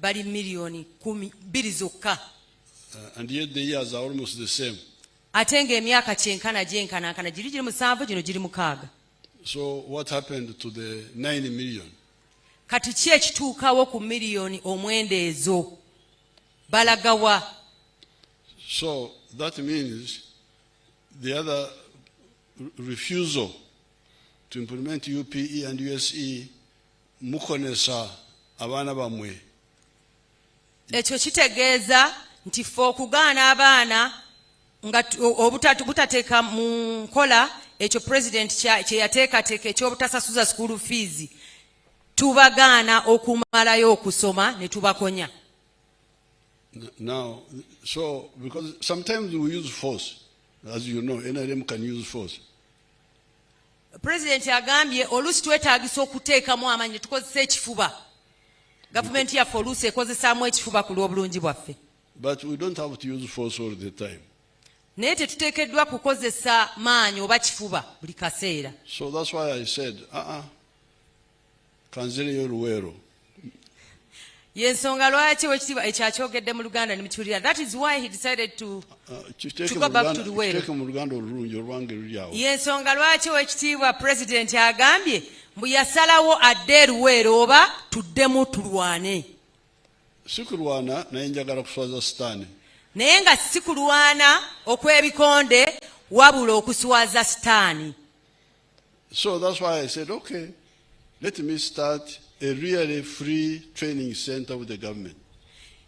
bali milioni 2 zokka. And yet the years are almost the same. Ate ng'emyaka kyenkana gyenkanankana giri 7 gino giri 6. So what happened to the 9 million? Kati ki ekituukawo ku miliyoni omwenda ezo balagawa? So that means the other refusal to implement UPE and USE mukonesa abaana bamwe. Ekyo kitegeeza nti ffe okugaana abaana nga butateeka mu nkola ekyo president kye yateekateeka ekyobutasasuza school fees, tubagaana okumalayo okusoma ne tubakonya. Now, so because sometimes we use force, as you know, NRM can use force. President agambye oluusi twetaagisa okuteekamu amaanyi tukozesa ekifuba. Gavumenti yaffe oluusi ekozesaamu ekifuba ku lw'obulungi bwaffe. But we don't have to use force all the time. Naye tetuteekeddwa kukozesa maanyi oba kifuba buli kaseera. So that's why I said, kanzireyo Luweero. Yensonga lwaki wekitiibwa ekyakyogedde mu Luganda ne mukiwulira. That is why he decided to go back to Luweero. Yensonga lwaki wekitiibwa President agambye mbu yasalawo adde Luweero oba tuddemu tulwane. Si kulwana naye njagala kuswaza sitaani. Naye nga si kulwana okw'ebikonde wabula okuswaza sitaani. So that's why I said, okay, let me start a really free training center with the government.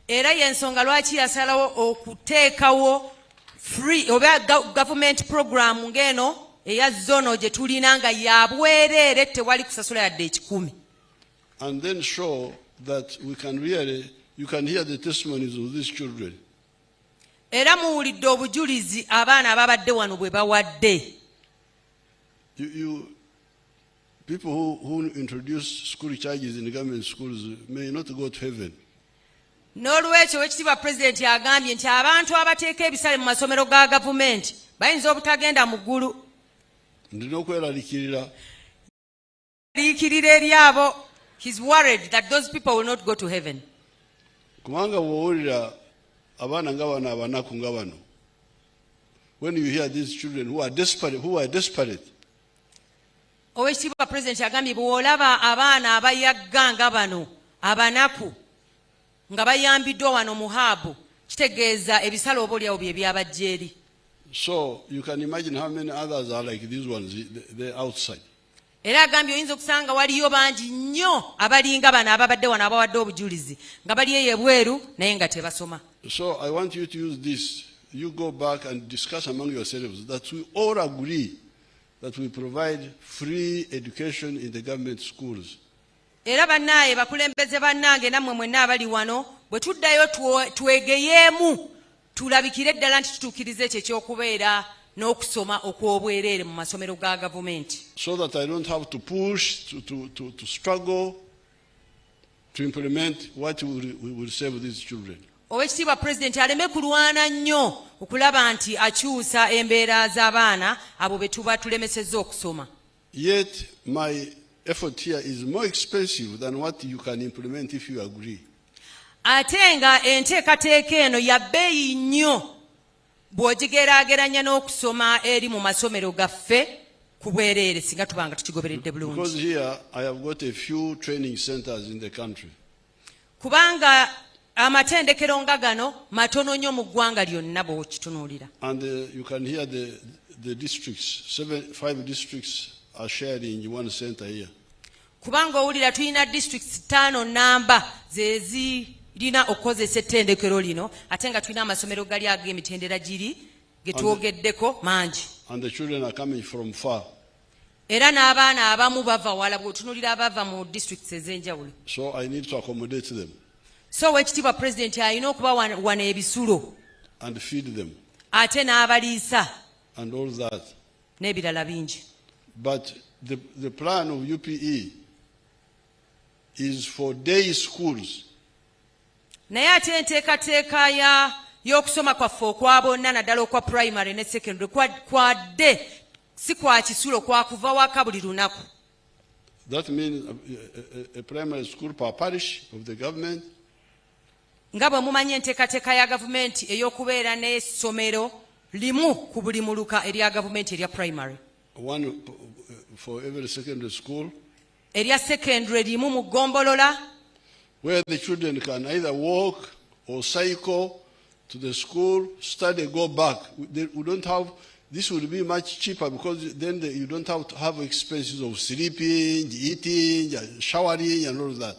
Era yensonga lwaki yasalawo okuteekawo free oba government program ngeno eya zono gye tulina nga ya bwereere tewali kusasula yadde 10. And then show that we can really, you can hear the testimonies of these children. Era muwulidde obujulizi abaana ababadde wano bwe bawadde. People who introduce school charges in the government schools may not go to heaven. N'olwekyo wekitiibwa President agambye nti abantu abateeka ebisale mu masomero ga gavumenti bayinza obutagenda mu ggulu. Ndina okweraliikirira eri abo. He's worried that those people will not go to heaven. Kubanga bw'owulira abaana nga bano abanaku nga bano, when you hear these children who are desperate, Owekitiibwa President agambye bw'olaba abaana abayagga nga bano abanaku nga bayambiddwa wano mu haabu, kitegeeza ebisale oboolyawo bye byabajja eri. So you can imagine how many others are like these ones, they're outside. Era agambye oyinza okusanga waliyo bangi nnyo abalinga bano ababadde wano abawadde obujulizi nga bali eyo ebweru naye nga tebasoma. So I want you to use this. You go back and discuss among yourselves that we all agree that we provide free education in the government schools. Era bannaaye bakulembeze bannange nammwe mwenna abali wano bwe tuddayo twegeyeemu tulabikire ddala nti tutuukirize ekyo ekyokubeera n'okusoma okw'obwereere mu masomero ga gavumenti. So that I don't have to push, to struggle to implement what we will save these children. Owekitiibwa President aleme kulwana nnyo okulaba nti akyusa embeera z'abaana abo be tuba tulemesezza okusoma. Yet my effort here is more expensive than what you can implement if you agree. Ate nga enteekateeka eno ya bbeeyi nnyo bw'ogigeraageranya n'okusoma eri mu masomero gaffe ku bwereere singa tubanga tukigoberedde bulungi. Because here I have got a few training centers in the country. Kubanga amatendekero nga gano matono nnyo mu ggwanga lyonna bw'okitunuulira. And you can hear the districts, 5 districts are sharing one center here. Kubanga owulira tulina districts 5 namba zezirina okukozesa ettendekero lino ate nga tulina amasomero gali ag'emitendera giri ge twogeddeko mangi. And the children are coming from far. Era n'abaana abamu bava wala bw'otunuulira abava mu districts ez'enjawulo. So I need to accommodate them. So wekitiibwa President alina okuba wano ebisulo. And feed them. Ate n'abaliisa. And all that. N'ebirala bingi. But the plan of UPE is for day schools. Naye ate enteekateeka y'okusoma kwaffe okwa bonna naddala okwa primary ne secondary kwadde si kwa kisulo kwa kuva waka buli lunaku. That means a primary school per parish of the government. nga bwe mumanyi enteekateeka ya gavumenti ey'okubeera n'essomero limu ku buli muluka erya gavumenti erya primary. One for every secondary school. Erya secondary limu mu ggombolola. Where the children can either walk or cycle to the school, study, go back. We don't have, this would be much cheaper because then you don't have to have expenses of sleeping, eating, showering and all of that.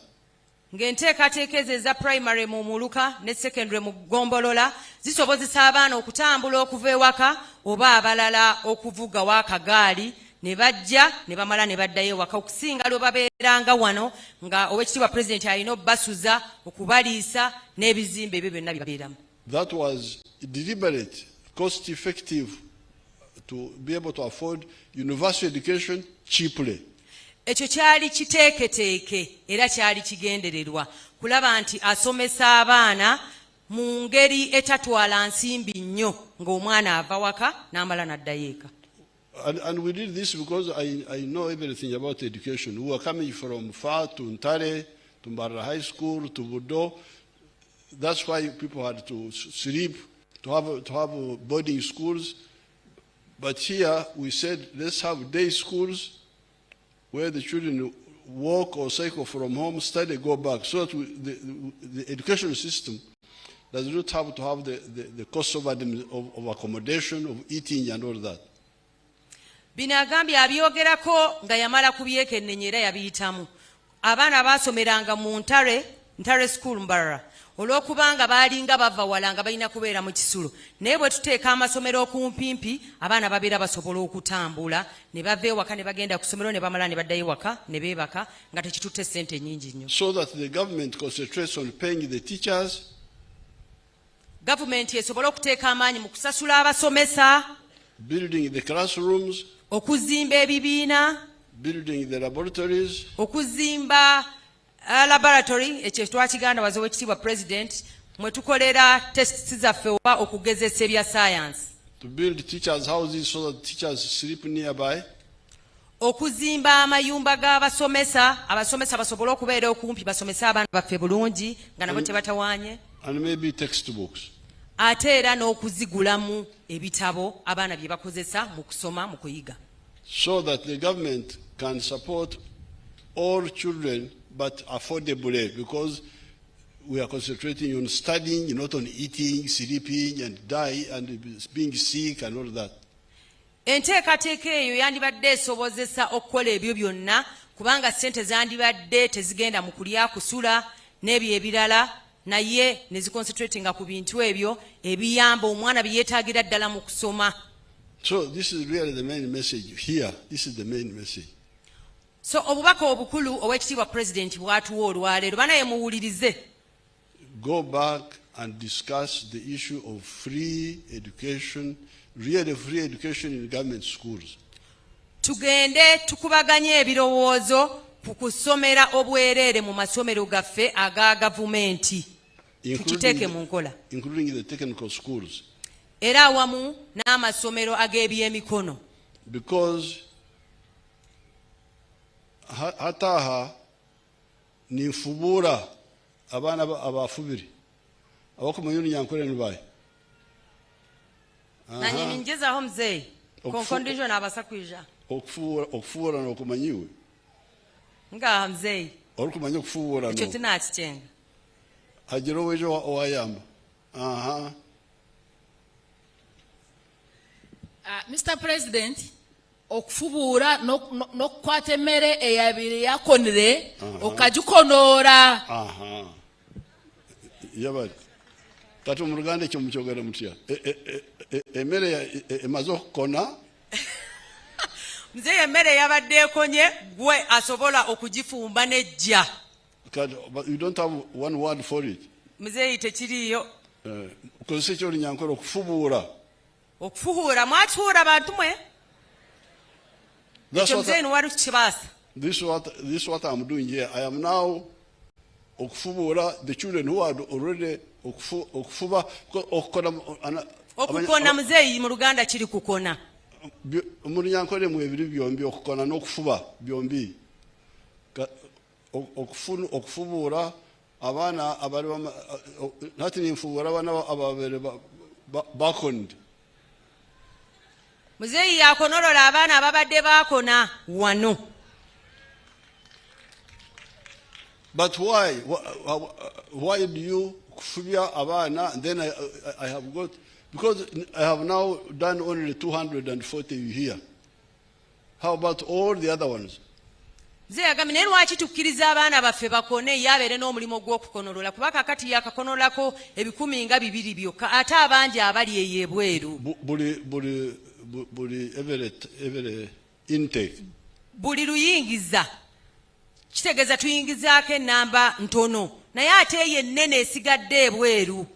Ng'enteekateeka ezo eza primary mu muluka ne secondary mu ggombolola zisobozesa abaana okutambula okuva ewaka oba abalala okuvuga waakagaali ne bajja ne bamala ne baddayo ewaka okusinga lwe babeeranga wano nga Oweekitiibwa Pulezidenti alina obbasuza okubaliisa n'ebizimbe ebyo byonna bibabeeramu. That was deliberate, cost effective to be able to afford university education cheaply. Ekyo kyali kiteeketeeke era kyali kigendererwa kulaba nti asomesa abaana mu ngeri etatwala nsimbi nnyo ng'omwana ava waka n'amala n'addayo eka. And we did this because I know everything about education. We were coming from far to Ntare, to Mbarara High School, to Budo. That's why people had to sleep, to have boarding schools. But here we said, let's have day schools where the children walk or cycle from home, study, go back. So that the education system does not have to have the cost of accommodation, of eating and all that. Bino agambye abyogerako nga yamala kubyekennenya era yabiyitamu. Abaana baasomeranga mu Ntare School Mbarara. Olw'okubanga baalinga bava wala nga balina kubeera mu kisulo. Naye bwe tuteeka amasomero okumpimpi, abaana babeera basobola okutambula, ne bava ewaka ne bagenda ku ssomero ne bamala ne baddayo ewaka ne beebaka nga tekitutte ssente nnyingi nnyo. So that the government concentrates on paying the teachers. Gavumenti esobola okuteeka amaanyi mu kusasula abasomesa. Building the classrooms. Okuzimba ebibiina. Building the laboratories. Okuzimba laboratory ekyo twakiganda wazo Oweekitiibwa President mwe tukolera tests zaffe oba okugezesa ebya science. To build teachers' houses so that teachers sleep nearby. Okuzimba amayumba g'abasomesa, abasomesa basobola okubeera okumpi basomesa abaana baffe bulungi nga nabo tebatawaanye. And maybe textbooks. Ate era n'okuzigulamu ebitabo abaana bye bakozesa mu kusoma mu kuyiga. So that the government can support all children but affordably, because we are concentrating on studying, not on eating, sleeping, and dying, and being sick, and all that. Enteekateeka eyo yandibadde esobozesa okukola ebyo byonna kubanga ssente zandibadde tezigenda mu kulya kusula n'ebyo ebirala naye ne ziconcentratinga ku bintu ebyo ebiyamba omwana bye yeetaagira ddala mu kusoma. So this is really the main message here. This is the main message. So obubaka obukulu Oweekitiibwa Pulezidenti bw'atuwa olwaleero banaye muwulirize. Go back and discuss the issue of free education, really free education in government schools. Tugende tukubaganye ebirowoozo ku kusomera obwereere mu masomero gaffe aga gavumenti. Tukiteeke mu nkola. Including the technical schools. Era awamu n'amasomero ag'ebyemikono. Because hataha ninfubura abana abafubiri abakumanyoni nyankore nbaye nanye ningezaho mzee condition abasakwija okufubura nokumanyiwe nga mzee olukumanya okufubura no ekyo tinakitenga hajiro wejo owayamba Mr. President, okufubuura n'okukwata emmere eyabiri yakonere okagikonora. Yabali kati mu Luganda ekyo mukyogera mutya emmere emaze okukona mzee emmere yabadde ekonye gwe asobola okugifumba nejja. But you don't have one word for it. Mzee tekiriyo. Kozesa ekyoli nyankore okufubuura. Okufubuura mwatuura abantu mwe. This is what I'm doing here. I am now okufubura the children who are already okufuba okukona mzee mu Luganda kiri kukona. Muri nyankore mu ebiri byombi okukona n'okufuba byombi. Okufubura abana abali nati ninfubura abana ababere bakonde muzeeyi yakonolola abaana ababadde baakona wano. But why do you kufubya abana? And then I have got, because I have now done only 240 here. How about all the other ones? Muzeeyi agambye naye lwaki tukkiriza abaana baffe bakone yabeere n'omulimu gw'okukonolola kuba kakati yakakonolako 200 byokka ate abangi abali eyo ebweru. Buli every intake. Buli luyingiza kitegeeza tuyingizaako enamba ntono naye ate eyo ennene esigadde ebweru.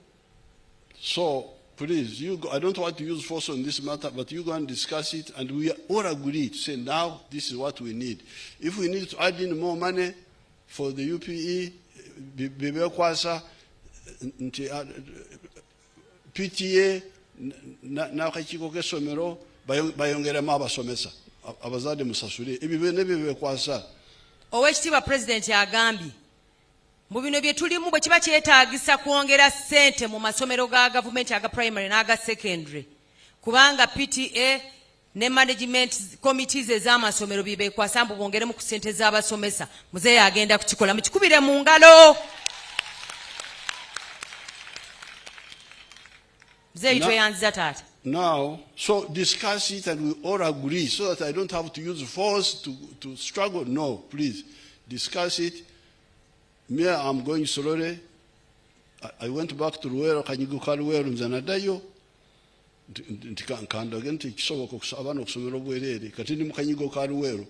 So please, I don't want to use force on this matter, but you go and discuss it, and we all agree to say now this is what we need. If we need to add in more money for the UPE, Bibekwasa, PTA, n'akakiko k'essomero bayongeremu abasomesa abazadde musasule ebyo ne bibekwasa. Oweekitiibwa Pulezidenti agambye mu bino bye tulimu bwe kiba kyetaagisa kwongera ssente mu masomero ga gavumenti aga primary n'aga secondary kubanga PTA ne management committees ez'amasomero bibekwasa mbu bongeremu ku ssente z'abasomesa. Muzeeyi agenda kukikola mukikubire mu ngalo. Muzeeyi tweyanziza taata. Now, so discuss it and we all agree so that I don't have to use force to struggle. No, please, discuss it. Me, I'm going slowly. I went back to Ruwero, Kanyigo Karuwero, Mzanadayo. Nkandagenti kisoboka okusabana okusomera obwerere kati ndi mu Kanyigo Karuwero.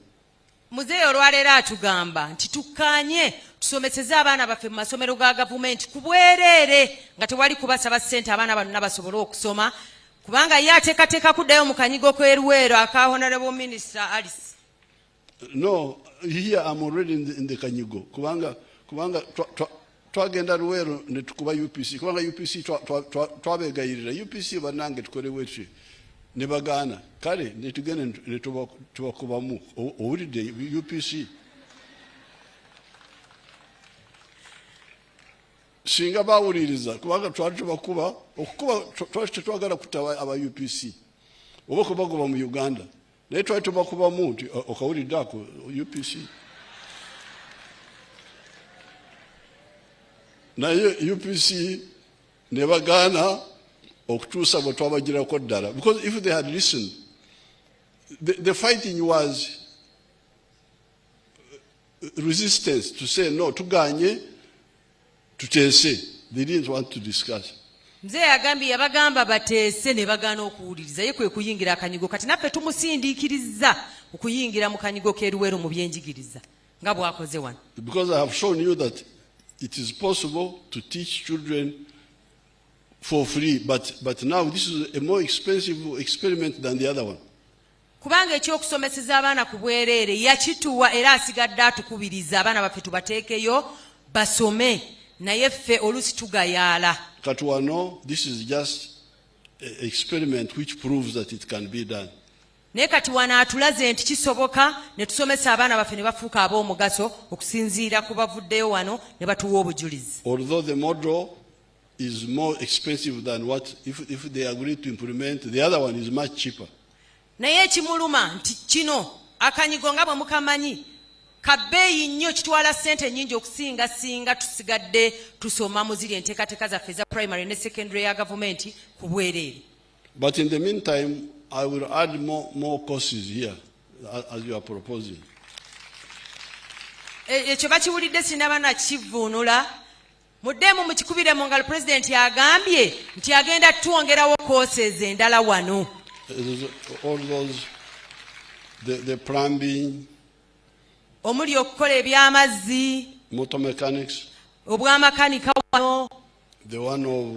Muzeeyi olwaleero atugamba nti tukkaanye tusomeseze abaana baffe mu masomero ga gavumenti ku bwereere nga tewali kubasaba ssente abaana bano basobole okusoma kubanga ye ateekateeka kuddayo mu Kanyigo k'eruwero aka Honorable Minister Alice. No, here I'm already in the Kanyigo kubanga twagenda Ruwero ne tukuba UPC kubanga UPC twabegayirira UPC banange tukole wetwe ne bagana kale ne tugende ne tubakubamu owulidde UPC singa bawuliriza kubanga twali tubakuba okukuba twagala kutaba aba UPC oba kubagoba mu Uganda naye twali tubakubamu nti okawulidde ako UPC naye UPC ne bagana okutuusa bwe twabagirako ddala because if they had listened the fighting was resistance to say no tuganye tuteese. They didn't want to discuss. Muzeeyi agambye yabagamba bateese ne bagaana okuwuliriza ye kwe kuyingira akanyigo kati naffe tumusindiikiriza okuyingira mu Kanyigo k'eruwero mu byenjigiriza nga bw'akoze wano. Because I have shown you that it is possible to teach children for free, but now this is a more expensive experiment than the other one. Kubanga ekyokusomeseza abaana ku bwereere yakituwa era asigadde atukubiriza abaana baffe tubateekeyo basome naye ffe oluusi tugayaala. Kati wano, this is just an experiment which proves that it can be done. Naye kati wano atulaze nti kisoboka ne tusomesa abaana baffe ne bafuuka ab'omugaso okusinziira ku bavuddeyo wano ne batuwa obujulizi. Although the model is more expensive than what if they agree to implement, the other one is much cheaper. Naye ekimuluma nti kino akanyigo nga bwe mukamanyi kabbeeyi nnyo kitwala ssente nnyingi okusinga singa tusigadde tusoma mu ziri enteekateeka zaffe za primary ne secondary ya gavumenti ku bwereere. But in the meantime, I will add more courses here as you are proposing. Ekyo bakiwulidde sinaba nakivvuunula muddemu mukikubire mu ngalo. Pulezidenti agambye nti agenda twongerawo courses endala wano. All those, the plumbing, omuli okukola ebyamazzi, motor mechanics, obwamakanika wano, the one of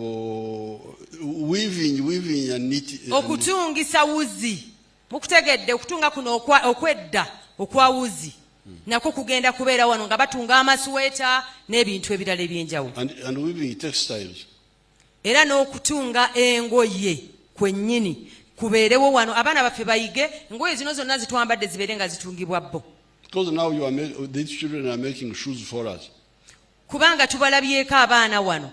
weaving and knitting, okutungisa wuzi. Mukutegedde okutunga kuno okwedda okwa wuzi nako kugenda kubeera wano nga batunga amasweta n'ebintu ebirala ebyenjawulo. And weaving textiles. Era n'okutunga engoye kwennyini kubeerewo wano abaana baffe bayige engoye zino zonna zitwambadde zibeere nga zitungibwa bo. Because now these children are making shoes for us. kubanga tubalabyeko abaana wano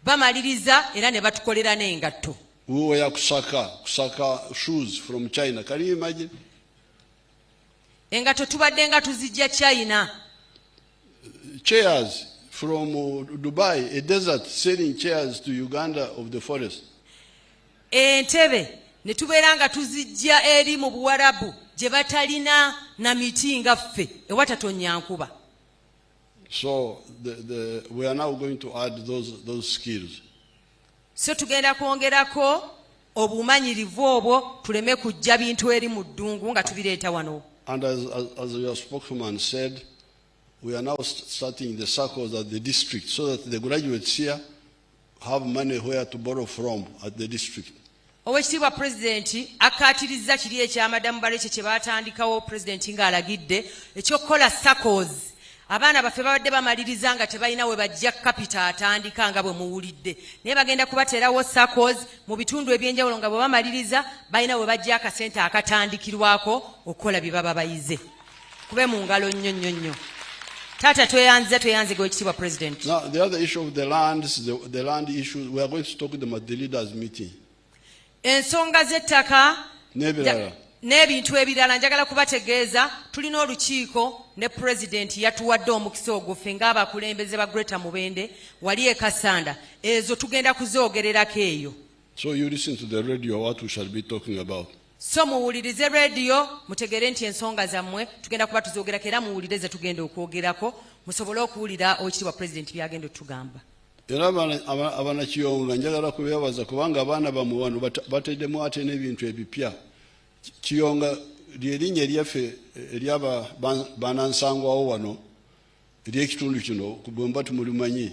bamaliriza era ne batukolera n'engatto. We were kusaka shoes from China. Can you imagine? Engatto tubadde nga tuzijja China. Chairs from Dubai, a desert, selling chairs to Uganda of the forest. Entebe ne tubeera nga tuzijja eri mu Buwarabu gye batalina na miti nga ffe ewatatonya nkuba. So we are now going to add those skills. So tugenda kwongerako obumanyirivu obwo tuleme kujja bintu eri mu ddungu nga tubireeta wano. And as your spokesman said, we are now starting the circles at the district so that the graduates here have money where to borrow from at the district. Owekitiibwa Pulezidenti akkaatiriza kiri ekyamadamu balekye kye baatandikawo Pulezidenti ng'alagidde ekyokukola circles. Abaana baffe babadde bamaliriza nga tebalina we bajja kapita atandika nga bwe muwulidde. Naye bagenda kubateerawo circles mu bitundu ebyenjawulo nga bwe bamaliriza balina we bajja akasente akatandikirwako okukola bye baba bayize. Kube mu ngalo nnyo nnyo nnyo. Taata tweyanze Owekitiibwa Pulezidenti. Now the other issue of the land issue, we are going to talk to them at the leaders meeting. Ensonga z'ettaka N'ebirala. n'ebintu ebirala njagala kubategeeza tulina olukiiko ne Pulezidenti yatuwadde omukisa ogwo ffe ng'abakulembeze ba Greater Mubende wali e Kasanda ezo tugenda kuzoogererako eyo. So you listen to the radio what we shall be talking about. So muwulirize radio mutegere nti ensonga zammwe tugenda kuba tuzoogerako era muwulire ze tugenda okwogerako musobole okuwulira Owekitiibwa Pulezidenti byagenda otugamba. Era abannakiyonga njagala kubeebaza kubanga abaana bamwe wano bateddemu ate n'ebintu ebipya. Kiyonga ly'erinnya eryaffe eryaba banansangwawo wano ery'ekitundu kino bwe mba tumulimanyi.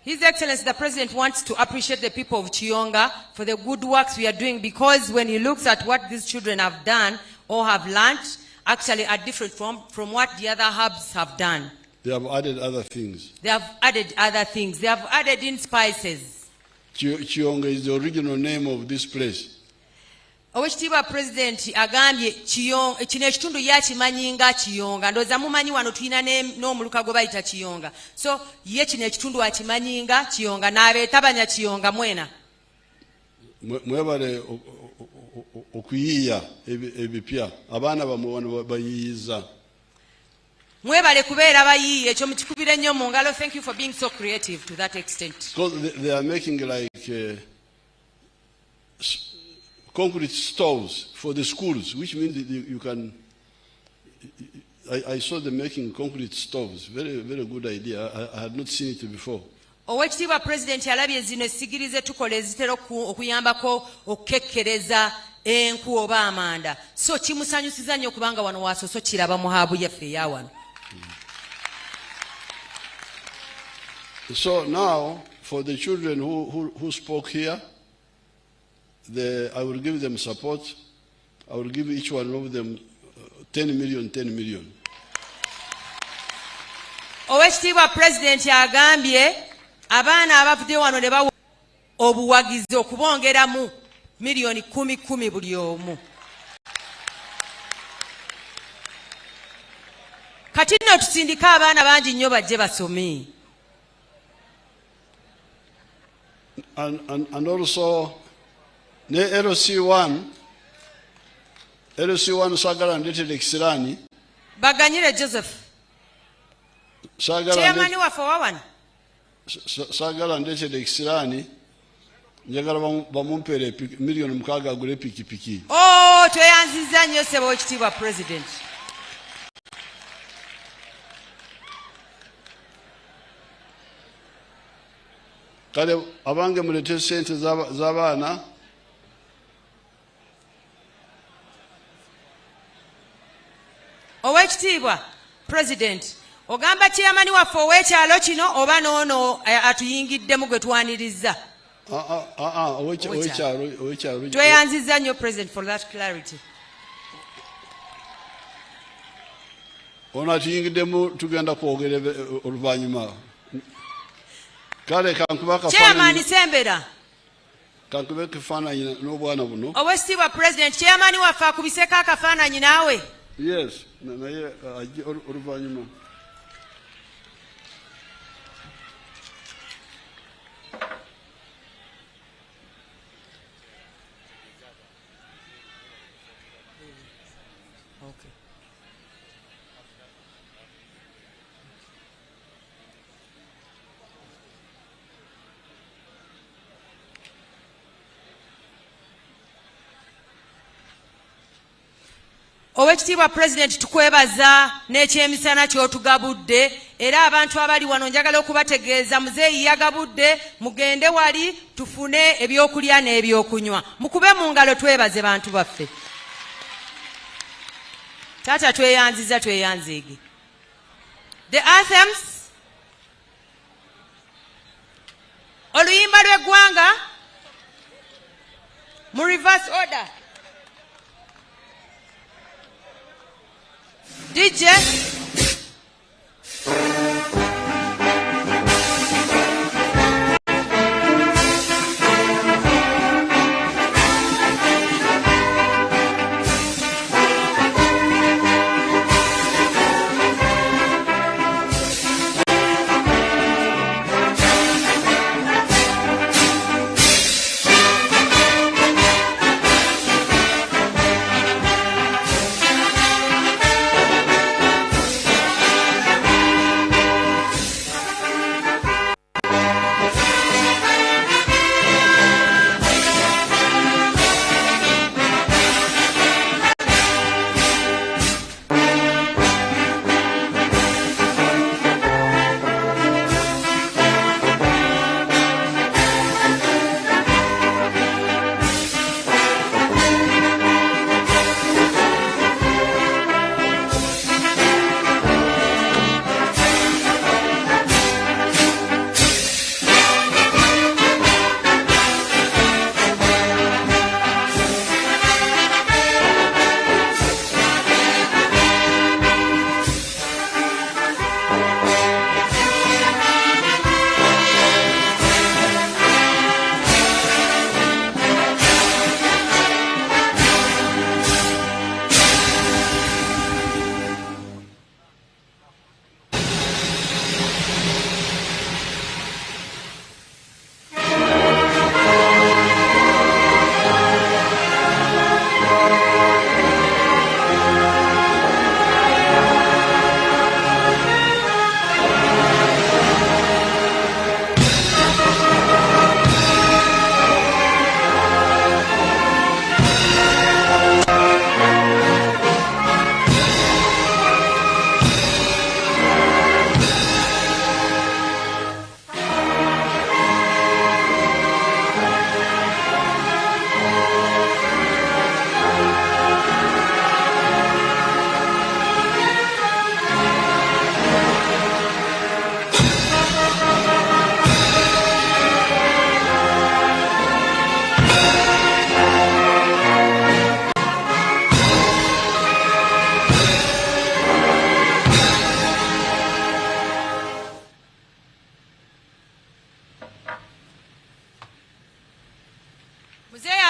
His Excellency the President wants to appreciate the people of Chiyonga for the good works we are doing, because when he looks at what these children have done or have learned, actually are different from what the other hubs have done. They have added other things. They have added other things. They have added in spices. Chiyonga is the original name of this place. Owekitiibwa Pulezidenti agambye kino ekitundu yakimanyi nga Kiyonga. Ndowooza mumanyi wano tulina n'omuluka gwe bayita Kiyonga. So ye kino ekitundu akimanyi nga Kiyonga n'abeeta Banyakiyonga mwena. Mwebale okuyiiya ebipya. Abaana bamwe wano bayiiyiza. Mwebale kubeera bayiiya ekyo mukikubire nnyo mu ngalo. Thank you for being so creative to that extent. Because they are making like concrete stoves for the schools, which means that you can. I saw them making concrete stoves. Very, very good idea. I had not seen it before. Owekitiibwa Pulezidenti alabye zino essigiri ze tukola ezitera okuyambako okukekkereza enku oba amanda. So kimusanyusiza nnyo kubanga wano waasoso kiraba mu haabu yaffe eya wano. So now, for the children who spoke here, I will give them support. I will give each one of them 10 million. Owekitiibwa Pulezidenti agambye abaana abavudde wano ne bawa obuwagizi okubongeramu miliyoni 10 buli omu. Kati nno tusindika abaana bangi nnyo bajje basome. And also, ne LC1 sagala ndetera ekisirani. Baganyire Joseph. Chairman waffe wawano. Sagala ndetera ekisirani. Njagala bamumpere miliyoni 6 agule pikipiki. Oh, tweyanziza nnyo ssebo Owekitiibwa Pulezidenti. Kale abange mulete sente z'abaana. Owekitiibwa Pulezidenti, ogamba chairman waffe ow'ekyalo kino oba n'ono atuyingiddemu gwe twaniriza? Ow'ekyalo. Tweyanziza nnyo President for that clarity. Ono atuyingiddemu tugenda kwogera oluvannyuma. Kale kankubaka Chairman Sembera. Kankube kifaananyi n'obwana buno. Owekitiibwa President, chairman waffe akubiseko akafaananyi naawe? Yes, naye oluvannyuma. Owekitiibwa President tukwebaza n'ekyemisana ky'otugabudde era abantu abali wano njagala okubategeeza muzeeyi yagabudde mugende wali tufune ebyokulya n'ebyokunywa mukube mu ngalo twebaze bantu baffe taata tweyanzege the anthems oluyimba lw'eggwanga mu reverse order DJ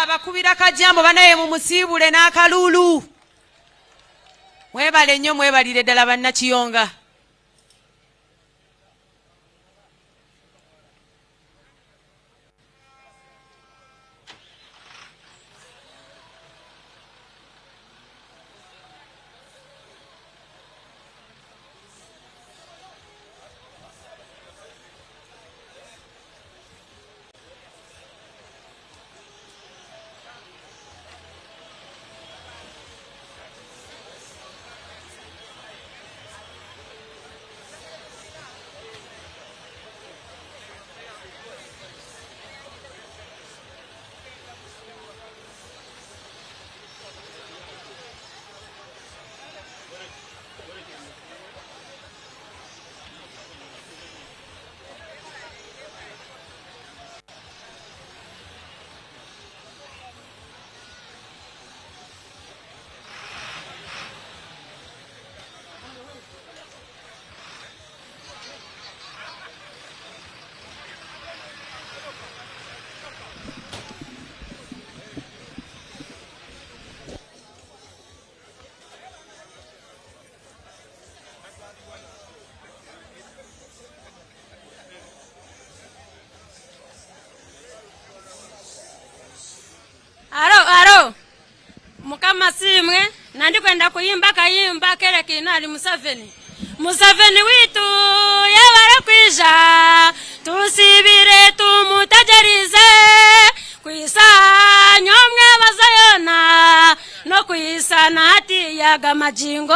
abakubira kajambo banaye mu musiibule n'akalulu mwebale nnyo mwebalire ddala bannakiyonga Aro mukama simwe nandi kwenda kuyimba kayimba kele kinali Museveni witu yabara kwija tusibire tumutajerize kwisa nyomwe bazayona no kwisa nati ya aga majingo